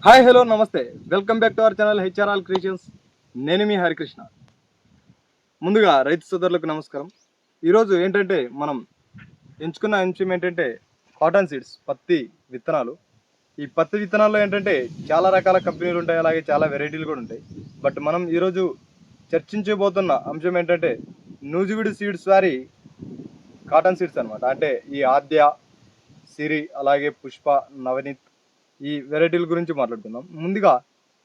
Hi hello నమస్తే, welcome back to our channel హెచ్ఆర్ఆల్ creations. నేను మీ హరికృష్ణ. ముందుగా రైతు సోదరులకు నమస్కారం. ఈరోజు ఏంటంటే మనం ఎంచుకున్న అంశం ఏంటంటే కాటన్ సీడ్స్, పత్తి విత్తనాలు. ఈ పత్తి విత్తనాల్లో ఏంటంటే చాలా రకాల కంపెనీలు ఉంటాయి, అలాగే చాలా వెరైటీలు కూడా ఉంటాయి. బట్ మనం ఈరోజు చర్చించబోతున్న అంశం ఏంటంటే నూజివీడు సీడ్స్ వారి కాటన్ సీడ్స్ అనమాట. అంటే ఈ ఆద్య, సిరి, అలాగే పుష్ప, నవనీత్, ఈ వెరైటీల గురించి మాట్లాడుకుందాం. ముందుగా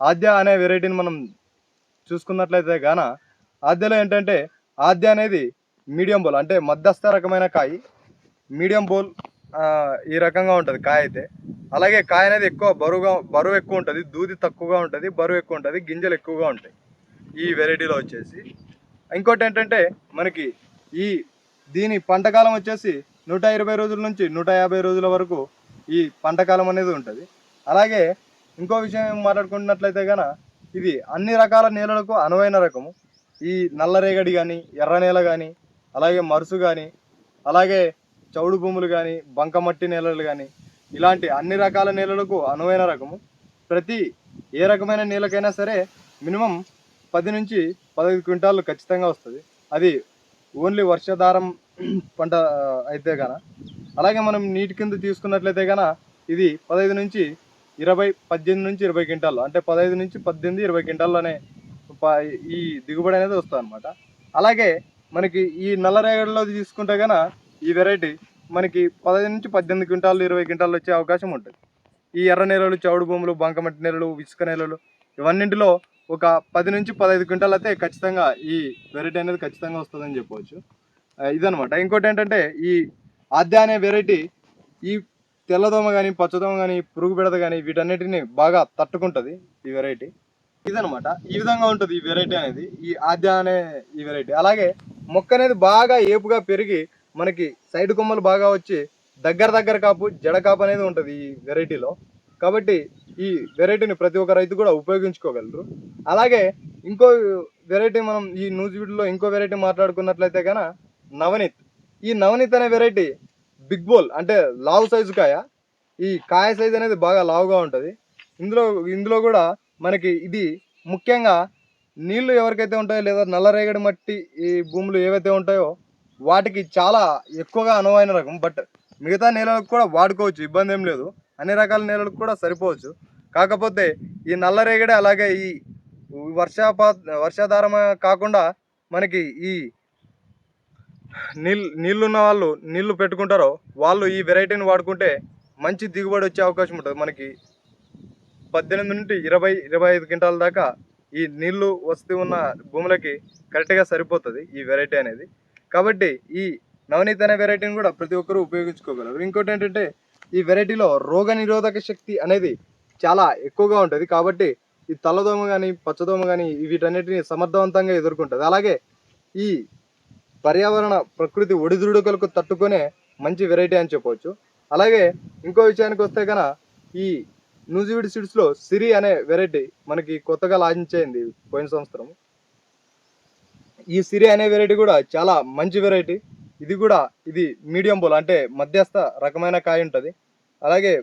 ఆద్య అనే వెరైటీని మనం చూసుకున్నట్లయితే గాన ఆద్యలో ఏంటంటే ఆద్య అనేది మీడియం బోల్, అంటే మధ్యస్థ రకమైన కాయ. మీడియం బోల్ ఈ రకంగా ఉంటుంది కాయ అయితే. అలాగే కాయ అనేది బరువు ఎక్కువ ఉంటుంది, దూది తక్కువగా ఉంటుంది, బరువు ఎక్కువ ఉంటుంది, గింజలు ఎక్కువగా ఉంటాయి ఈ వెరైటీలో వచ్చేసి. ఇంకోటి ఏంటంటే మనకి దీని పంటకాలం వచ్చేసి 120 రోజుల నుంచి 150 రోజుల వరకు ఈ పంటకాలం అనేది ఉంటుంది. అలాగే ఇంకో విషయం మాట్లాడుకున్నట్లయితే కనుక ఇది అన్ని రకాల నేలలకు అనువైన రకము. ఈ నల్లరేగడి కానీ, ఎర్ర నేల కానీ, అలాగే మరుసు కానీ, అలాగే చౌడు భూములు కానీ, బంకమట్టి నేలలు కానీ, ఇలాంటి అన్ని రకాల నేలలకు అనువైన రకము. ఏ రకమైన నేలకైనా సరే మినిమం 10 నుంచి 15 క్వింటాలు ఖచ్చితంగా వస్తుంది, అది ఓన్లీ వర్షాధారం పంట అయితే కన. అలాగే మనం నీటి కింద తీసుకున్నట్లయితే కన ఇది 18 నుంచి 20 క్వింటాలు, అంటే 15 నుంచి 18, 20 క్వింటాల్లోనే ఈ దిగుబడి అనేది వస్తుంది అనమాట. అలాగే మనకి ఈ నల్లరేగడిలో తీసుకుంటే కన ఈ వెరైటీ మనకి 15 నుంచి 18 క్వింటాలు, 20 క్వింటాలు వచ్చే అవకాశం ఉంటుంది. ఈ ఎర్ర నేలలు, చౌడు భూములు, బంకమట్టి నేలలు, ఇసుక నేలలు, ఇవన్నింటిలో ఒక 10 నుంచి 15 క్వింటాలు అయితే ఖచ్చితంగా ఈ వెరైటీ అనేది ఖచ్చితంగా వస్తుందని చెప్పవచ్చు. ఇదనమాట. ఇంకోటి ఏంటంటే ఈ ఆద్య అనే వెరైటీ ఈ తెల్లదోమ కానీ, పచ్చదోమ కానీ, పురుగు బెడద కానీ, వీటన్నిటిని బాగా తట్టుకుంటుంది ఈ వెరైటీ. ఇదనమాట. ఈ విధంగా ఉంటుంది ఈ వెరైటీ అనేది, ఈ ఆద్య అనే ఈ వెరైటీ. అలాగే మొక్క అనేది బాగా ఏపుగా పెరిగి మనకి సైడ్ కొమ్మలు బాగా వచ్చి దగ్గర కాపు, జడ కాపు అనేది ఉంటుంది ఈ వెరైటీలో. కాబట్టి ఈ వెరైటీని ప్రతి ఒక్క రైతు కూడా ఉపయోగించుకోగలరు. అలాగే ఇంకో వెరైటీ మనం ఈ నూజివీడులో ఇంకో వెరైటీ మాట్లాడుకున్నట్లయితే కనుక నవనీత్. ఈ నవనీత్ అనే వెరైటీ బిగ్ బోల్, అంటే లావు సైజు కాయ. ఈ కాయ సైజు అనేది బాగా లావుగా ఉంటుంది. ఇందులో కూడా మనకి ఇది ముఖ్యంగా నీళ్లు ఎవరికైతే ఉంటాయో, లేదా నల్లరేగడి మట్టి ఈ భూములు ఏవైతే ఉంటాయో వాటికి చాలా ఎక్కువగా అనువైన రకం. బట్ మిగతా నేలలకు కూడా వాడుకోవచ్చు, ఇబ్బంది ఏం లేదు. అన్ని రకాల నేలలకు కూడా సరిపోవచ్చు. కాకపోతే ఈ నల్లరేగడి, అలాగే ఈ వర్షాధారం కాకుండా మనకి ఈ నీళ్ళున్న వాళ్ళు నీళ్లు పెట్టుకుంటారో వాళ్ళు ఈ వెరైటీని వాడుకుంటే మంచి దిగుబడి వచ్చే అవకాశం ఉంటుంది. మనకి 18 నుండి 20-25 క్వింటాల దాకా ఈ నీళ్లు వస్తూ ఉన్న భూములకి కరెక్ట్గా సరిపోతుంది ఈ వెరైటీ అనేది. కాబట్టి ఈ నవనీత్ అనే వెరైటీని కూడా ప్రతి ఒక్కరూ ఉపయోగించుకోగలరు. ఇంకోటి ఏంటంటే ఈ వెరైటీలో రోగ నిరోధక శక్తి అనేది చాలా ఎక్కువగా ఉంటుంది. కాబట్టి ఈ తెల్లదోమ కానీ, పచ్చదోమ కానీ వీటన్నిటిని సమర్థవంతంగా ఎదుర్కొంటుంది. అలాగే ఈ పర్యావరణ ప్రకృతి ఒడిదుడుకులకు తట్టుకునే మంచి వెరైటీ అని చెప్పవచ్చు. అలాగే ఇంకో విషయానికి వస్తే కనుక ఈ నూజివీడు సీడ్స్లో సిరి అనే వెరైటీ మనకి కొత్తగా లాంచ్ అయింది పోయిన సంవత్సరం. ఈ సిరి అనే వెరైటీ కూడా చాలా మంచి వెరైటీ. ఇది మీడియం బోల్, అంటే మధ్యస్థ రకమైన కాయ ఉంటుంది. అలాగే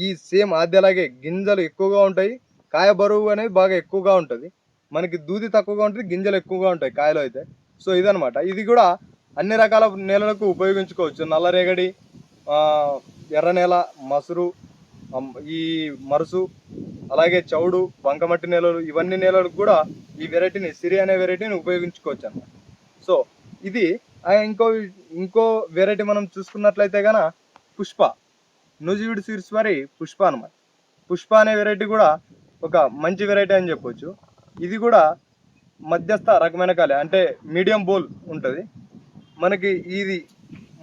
ఈ సేమ్ ఆద్యలాగే గింజలు ఎక్కువగా ఉంటాయి, కాయ బరువు అనేది బాగా ఎక్కువగా ఉంటుంది. మనకి దూది తక్కువగా ఉంటుంది, గింజలు ఎక్కువగా ఉంటాయి కాయలో అయితే. సో ఇదనమాట. ఇది కూడా అన్ని రకాల నేలలకు ఉపయోగించుకోవచ్చు. నల్లరేగడి, ఎర్ర నేల, మసురు, ఈ మరుసు, అలాగే చౌడు, బంకమట్టి నేలలు, ఇవన్నీ నేలలకు కూడా ఈ వెరైటీని, సిరి అనే వెరైటీని ఉపయోగించుకోవచ్చు అన్నమాట. సో ఇది ఇంకో వెరైటీ మనం చూసుకున్నట్లయితే కనుక పుష్ప, నూజివీడు సీడ్స్ వారి పుష్ప అనమాట. పుష్ప అనే వెరైటీ కూడా ఒక మంచి వెరైటీ అని చెప్పొచ్చు. ఇది కూడా మధ్యస్థ రకమైన కాలే, అంటే మీడియం బోల్ ఉంటుంది. మనకి ఇది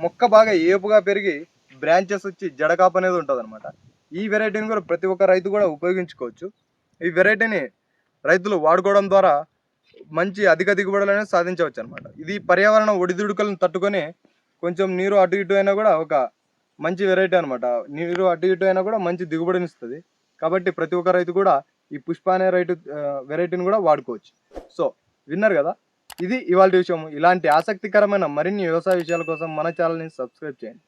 మొక్క బాగా ఏపుగా పెరిగి బ్రాంచెస్ వచ్చి జడకాపు అనేది ఉంటుంది అనమాట. ఈ వెరైటీని కూడా ప్రతి ఒక్క రైతు కూడా ఉపయోగించుకోవచ్చు. ఈ వెరైటీని రైతులు వాడుకోవడం ద్వారా మంచి అధిక దిగుబడులు అనేది సాధించవచ్చు అనమాట. ఇది పర్యావరణ ఒడిదుడుకులను తట్టుకొని కొంచెం నీరు అటు ఇటు అయినా కూడా ఒక మంచి వెరైటీ అనమాట. నీరు అటు ఇటు అయినా కూడా మంచి దిగుబడిని ఇస్తుంది. కాబట్టి ప్రతి ఒక్క రైతు కూడా ఈ పుష్ప అనే వెరైటీని కూడా వాడుకోవచ్చు. సో విన్నారు కదా, ఇది ఇవాళ విషయం. ఇలాంటి ఆసక్తికరమైన మరిన్ని వ్యవసాయ విషయాల కోసం మన ఛానల్ని సబ్స్క్రైబ్ చేయండి.